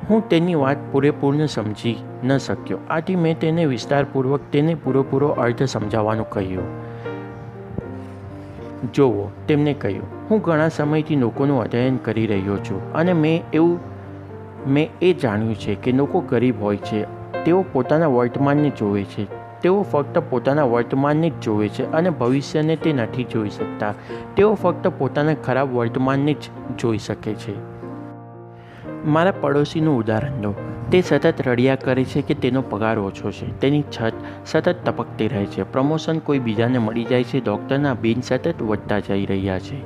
હું તેની વાત પૂરેપૂર્ણ સમજી ન શક્યો. આથી મેં તેને વિસ્તારપૂર્વક તેને પૂરેપૂરો અર્થ સમજાવવાનું કહ્યું. જોવો, તેમને કહ્યું, હું ઘણા સમયથી લોકોનું અધ્યયન કરી રહ્યો છું અને મેં એ જાણ્યું છે કે લોકો ગરીબ હોય છે. તેઓ પોતાના વર્તમાનને જોવે છે. તેઓ ફક્ત પોતાના વર્તમાનને જ જોવે છે અને ભવિષ્યને તે નથી જોઈ શકતા. તેઓ ફક્ત પોતાના ખરાબ વર્તમાનને જ જોઈ શકે છે. મારા પડોશીનું ઉદાહરણ લો. તે સતત રડ્યા કરે છે કે તેનો પગાર ઓછો છે, તેની છત સતત ટપકતી રહે છે, પ્રમોશન કોઈ બીજાને મળી જાય છે, ડૉક્ટરના બિલ સતત વધતા જઈ રહ્યા છે.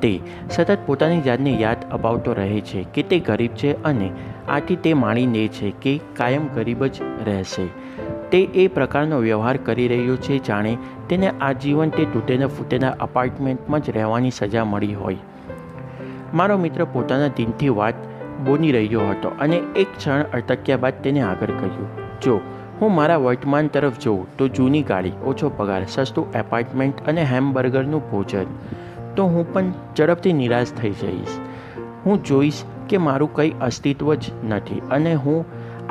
તે સતત પોતાની જાતને યાદ અપાવતો રહે છે કે તે ગરીબ છે અને આથી તે માણી લે છે કે કાયમ ગરીબ જ રહેશે. તે એ પ્રકારનો વ્યવહાર કરી રહ્યો છે જાણે તેને આજીવન તે તૂટેલા ફૂટેલા અપાર્ટમેન્ટમાં જ રહેવાની સજા મળી હોય. મારો મિત્ર પોતાના દિનથી વાત બોલી રહ્યો હતો અને એક ક્ષણ અટક્યા બાદ તેને આગળ કહ્યું, જો હું મારા વર્તમાન તરફ જોઉં તો જૂની ગાડી, ઓછો પગાર, સસ્તું એપાર્ટમેન્ટ અને હેમબર્ગરનું ભોજન, તો હું પણ ઝડપથી નિરાશ થઈ જઈશ. હું જોઈશ કે મારું કંઈ અસ્તિત્વ જ નથી અને હું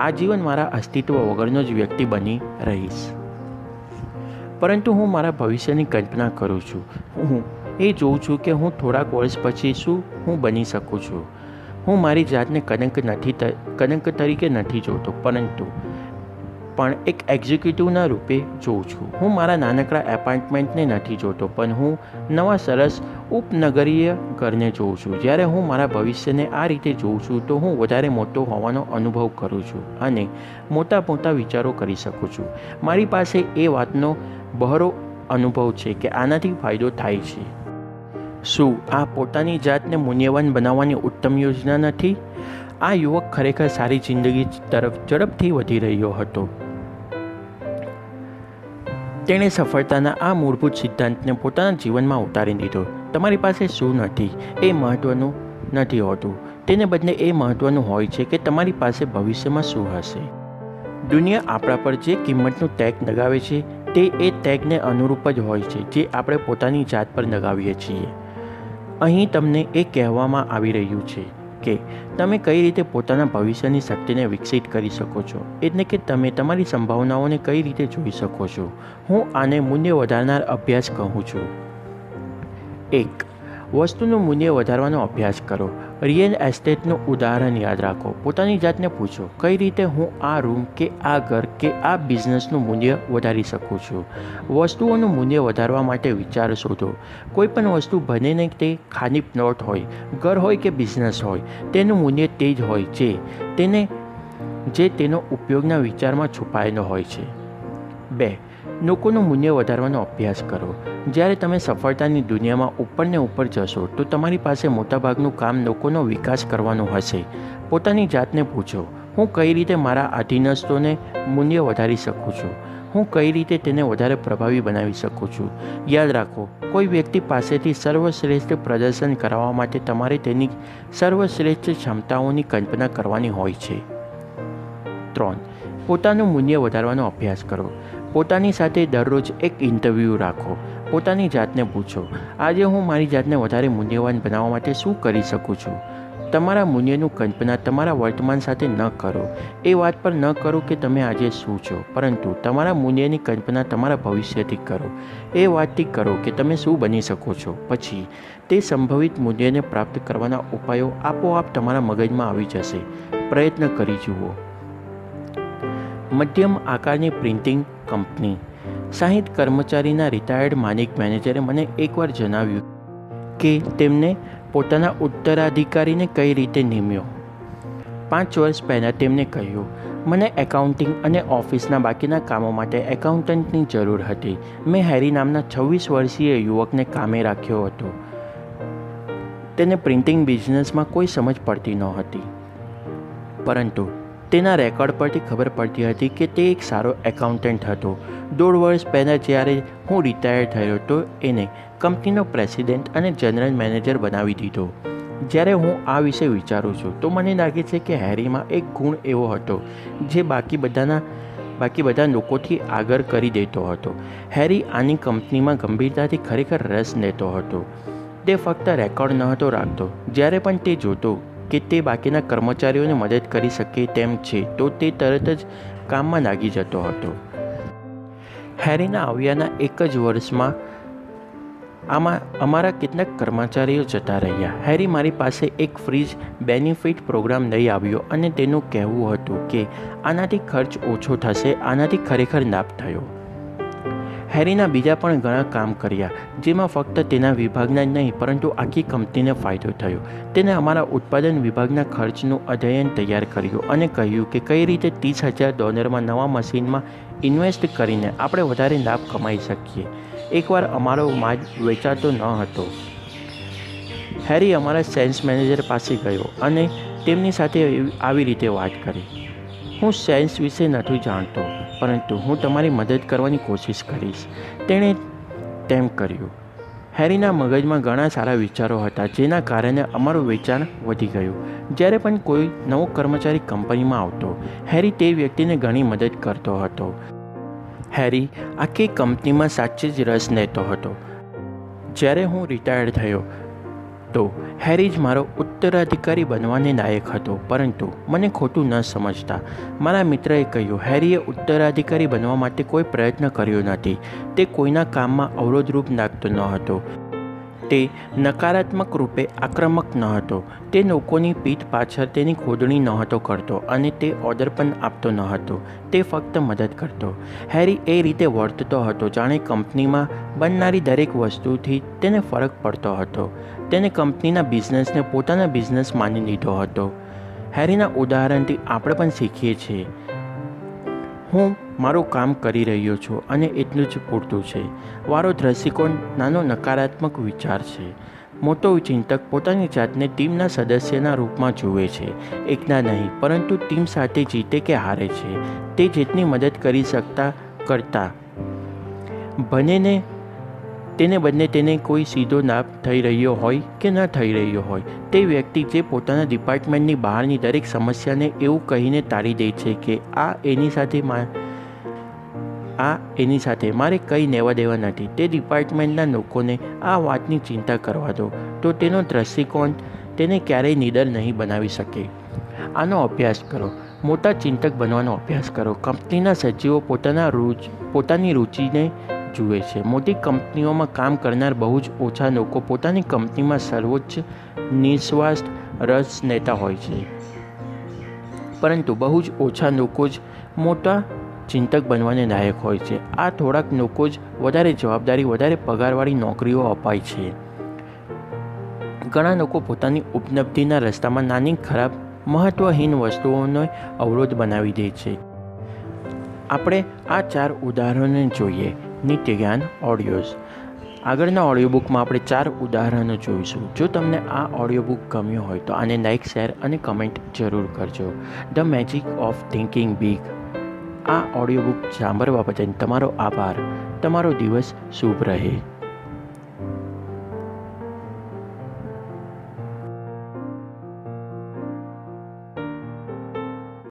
આજીવન મારા અસ્તિત્વ વગરનો જ વ્યક્તિ બની રહીશ. પરંતુ હું મારા ભવિષ્યની કલ્પના કરું છું. હું એ જોઉં છું કે હું થોડાક વર્ષ પછી શું હું બની શકું છું. હું મારી જાતને કલંક તરીકે નથી જોતો, પરંતુ પણ એક એક્ઝિક્યુટિવના રૂપે જોઉં છું. હું મારા નાનકડા એપાર્ટમેન્ટને નથી જોતો, પણ હું નવા સરસ ઉપનગરીય ઘરને જોઉં છું. જ્યારે હું મારા ભવિષ્યને આ રીતે જોઉં છું તો હું વધારે મોટો હોવાનો અનુભવ કરું છું અને મોટા મોટા વિચારો કરી શકું છું. મારી પાસે એ વાતનો બહોળો અનુભવ છે કે આનાથી ફાયદો થાય છે. શું આ પોતાની જાતને મૂલ્યવાન બનાવવાની ઉત્તમ યોજના નથી? આ યુવક ખરેખર સારી જિંદગી તરફ ઝડપથી વધી રહ્યો હતો. તેણે સફળતાના આ મૂળભૂત સિદ્ધાંતને પોતાના જીવનમાં ઉતારી દીધો. તમારી પાસે શું નથી એ મહત્ત્વનું નથી હોતું. તેને બદલે એ મહત્ત્વનું હોય છે કે તમારી પાસે ભવિષ્યમાં શું હશે. દુનિયા આપણા પર જે કિંમતનું ટેગ લગાવે છે તે એ ટેગને અનુરૂપ જ હોય છે જે આપણે પોતાની જાત પર લગાવીએ છીએ. અહીં તમને એ કહેવામાં આવી રહ્યું છે કે તમે કઈ રીતે પોતાના ભવિષ્યની શક્તિને વિકસિત કરી શકો છો, એટલે કે તમે તમારી સંભાવનાઓને કઈ રીતે જોઈ શકો છો. હું આને મૂલ્ય વધારનાર અભ્યાસ કહું છું. 1. વસ્તુનું મૂલ્ય વધારવાનો અભ્યાસ કરો. રિયલ એસ્ટેટનું ઉદાહરણ યાદ રાખો. પોતાની જાતને પૂછો, કઈ રીતે હું આ રૂમ કે આ ઘર કે આ બિઝનેસનું મૂલ્ય વધારી શકું છું. વસ્તુઓનું મૂલ્ય વધારવા માટે વિચાર શોધો. કોઈ પણ વસ્તુ ભલે ને તે ખાલી પ્લોટ હોય, ઘર હોય કે બિઝનેસ હોય, તેનું મૂલ્ય તે જ હોય જે તેનો ઉપયોગના વિચારમાં છુપાયેલો હોય છે. 2. લોકોનું મૂલ્ય વધારવાનો અભ્યાસ કરો. જ્યારે તમે સફળતાની દુનિયામાં ઉપરને ઉપર જશો તો તમારી પાસે મોટાભાગનું કામ લોકોનો વિકાસ કરવાનું હશે. પોતાની જાતને પૂછો, હું કઈ રીતે મારા આધીનસ્થોને મૂલ્ય વધારી શકું છું. હું કઈ રીતે તેને વધારે પ્રભાવી બનાવી શકું છું. યાદ રાખો, કોઈ વ્યક્તિ પાસેથી સર્વશ્રેષ્ઠ પ્રદર્શન કરાવવા માટે તમારે તેની સર્વશ્રેષ્ઠ ક્ષમતાઓની કલ્પના કરવાની હોય છે. 3. પોતાનું મૂલ્ય વધારવાનો અભ્યાસ કરો. પોતાની સાથે દરરોજ એક ઇન્ટરવ્યૂ રાખો. પોતાની જાતને પૂછો, આજે હું મારી જાતને વધારે મૂલ્યવાન બનાવવા માટે શું કરી શકું છું. તમારા મૂલ્યનું કલ્પના તમારા વર્તમાન સાથે ન કરો. એ વાત પર ન કરો કે તમે આજે શું છો, પરંતુ તમારા મૂલ્યની કલ્પના તમારા ભવિષ્યથી કરો. એ વાતથી કરો કે તમે શું બની શકો છો. પછી તે સંભવિત મૂલ્યને પ્રાપ્ત કરવાના ઉપાયો આપોઆપ તમારા મગજમાં આવી જશે. પ્રયત્ન કરી જુઓ. મધ્યમ આકારની પ્રિન્ટિંગ કંપની. 60 કર્મચારીના રિટાયર્ડ માલિક મેનેજરે મને એકવાર જણાવ્યું કે તેમને પોતાના ઉત્તરાધિકારીને કઈ રીતે નિમ્યો. 5 વર્ષ પહેલાં તેમને કહ્યું, મને એકાઉન્ટિંગ અને ઓફિસના બાકીના કામો માટે એકાઉન્ટન્ટની જરૂર હતી. મેં હેરી નામના 26 વર્ષીય યુવકને કામે રાખ્યો હતો. તેને પ્રિન્ટિંગ બિઝનેસમાં કોઈ સમજ પડતી નહોતી, પરંતુ તેના રેકોર્ડ પરથી ખબર પડતી હતી કે તે એક સારો એકાઉન્ટન્ટ હતો. 1.5 વર્ષ પહેલાં જ્યારે હું રિટાયર થયો તો એને કંપનીનો પ્રેસિડેન્ટ અને જનરલ મેનેજર બનાવી દીધો. જ્યારે હું આ વિશે વિચારું છું તો મને લાગે છે કે હેરીમાં એક ગુણ એવો હતો જે બાકી બધા લોકોથી આગળ કરી દેતો હતો. હેરી આની કંપનીમાં ગંભીરતાથી ખરેખર રસ લેતો હતો. તે ફક્ત રેકોર્ડ નહોતો રાખતો. જ્યારે પણ તે જોતો કે તે બાકીના કર્મચારીઓને મદદ કરી શકે તેમ છે તો તે તરત જ કામમાં લાગી જતો હતો. હેરીના આવ્યાના એક જ વર્ષમાં અમારા કેટલાક કર્મચારીઓ જતા રહ્યા. હેરી મારી પાસે એક ફ્રીજ બેનિફિટ પ્રોગ્રામ લઈ આવ્યો અને તેનું કહેવું હતું કે આનાથી ખર્ચ ઓછો થશે. આનાથી ખરેખર લાભ થયો. હેરીના બીજા પણ ઘણા કામ કર્યા જેમાં ફક્ત તેના વિભાગના જ નહીં પરંતુ આખી કંપનીને ફાયદો થયો. તેને અમારા ઉત્પાદન વિભાગના ખર્ચનું અધ્યયન તૈયાર કર્યું અને કહ્યું કે કઈ રીતે $30,000 નવા મશીનમાં ઇન્વેસ્ટ કરીને આપણે વધારે લાભ કમાઈ શકીએ. એકવાર અમારો માલ વેચાતો ન હતો. હેરી અમારા સેલ્સ મેનેજર પાસે ગયો અને તેમની સાથે આવી રીતે વાત કરી, હું સેલ્સ વિશે નથી જાણતો, પરંતુ હું તમારી મદદ કરવાની કોશિશ કરીશ. તેણે તેમ કર્યું. હેરીના મગજમાં ઘણા સારા વિચારો હતા જેના કારણે અમારું વેચાણ વધી ગયું. જ્યારે પણ કોઈ નવો કર્મચારી કંપનીમાં આવતો, હેરી તે વ્યક્તિને ઘણી મદદ કરતો હતો. હેરી આખી કંપનીમાં સાચે જ રસ લેતો હતો. જ્યારે હું રિટાયર્ડ થયો તો હેરી જ મારો ઉત્તરાધિકારી બનવાને લાયક હતો, પરંતુ મને ખોટું ન સમજતા. મારા મિત્રએ કહ્યું, હેરીએ ઉત્તરાધિકારી બનવા માટે કોઈ પ્રયત્ન કર્યો નથી. તે કોઈના કામમાં અવરોધરૂપ લાગતો ન હતો. તે નકારાત્મક રૂપે આક્રમક ન હતો. તે લોકોની પીઠ પાછળ તેની ખોદણી નહોતો કરતો અને તે ઓર્ડર પણ આપતો ન હતો. તે ફક્ત મદદ કરતો. હેરી એ રીતે વર્તતો હતો જાણે કંપનીમાં બનનારી દરેક વસ્તુથી તેને ફરક પડતો હતો. તેને કંપનીના બિઝનેસને પોતાના બિઝનેસ માની લીધો હતો. હેરીના ઉદાહરણથી આપણે પણ શીખીએ છીએ. હું મારું કામ કરી રહ્યો છું અને એટલું જ પૂરતું છે. મારો દ્રષ્ટિકોણ નાનો નકારાત્મક વિચાર છે. મોટો ચિંતક પોતાની જાતને ટીમના સદસ્યના રૂપમાં જુએ છે. એકલા નહીં, પરંતુ ટીમ સાથે જીતે કે હારે છે તે જેટલી મદદ કરી શકતા કરતા તેને બદલે તેને કોઈ સીધો લાભ થઈ રહ્યો હોય કે ન થઈ રહ્યો હોય. તે વ્યક્તિ જે પોતાના ડિપાર્ટમેન્ટની બહારની દરેક સમસ્યાને એવું કહીને ટાળી દે છે કે આ એની સાથે મારે કંઈ લેવા દેવા નથી, તે ડિપાર્ટમેન્ટના લોકોને આ વાતની ચિંતા કરવા દો, તો તેનો દ્રષ્ટિકોણ તેને ક્યારેય નીડર નહીં બનાવી શકે. આનો અભ્યાસ કરો. મોટા ચિંતક બનવાનો અભ્યાસ કરો. કંપનીના સજીવો પોતાની રુચિને જુએ છે. મોટી કંપનીઓમાં કામ કરનાર બહુ જ ઓછા લોકો પોતાની કંપનીમાં સર્વોચ્ચ નિસ્વાર્થ રસ લેતા હોય છે, પરંતુ બહુ જ ઓછા લોકો જ મોટા ચિંતક બનવાને લાયક હોય છે. આ થોડાક લોકો જ વધારે જવાબદારી, વધારે પગારવાળી નોકરીઓ અપાય છે. ઘણા લોકો પોતાની ઉપલબ્ધિના રસ્તામાં નાની, ખરાબ, મહત્વહીન વસ્તુઓનો અવરોધ બનાવી દે છે. આપણે આ 4 ઉદાહરણો જોઈએ. નિત્ય જ્ઞાન ઓડિયોઝ. આગળના ઓડિયો બુકમાં આપણે 4 ઉદાહરણો જોઈશું. જો તમને આ ઓડિયો બુક ગમ્યો હોય તો આને લાઇક, શેર અને કમેન્ટ જરૂર કરજો. The magic of thinking big. આ ઓડિયો બુક સાંભળવા બદલ તમારો આભાર. તમારો દિવસ શુભ રહે.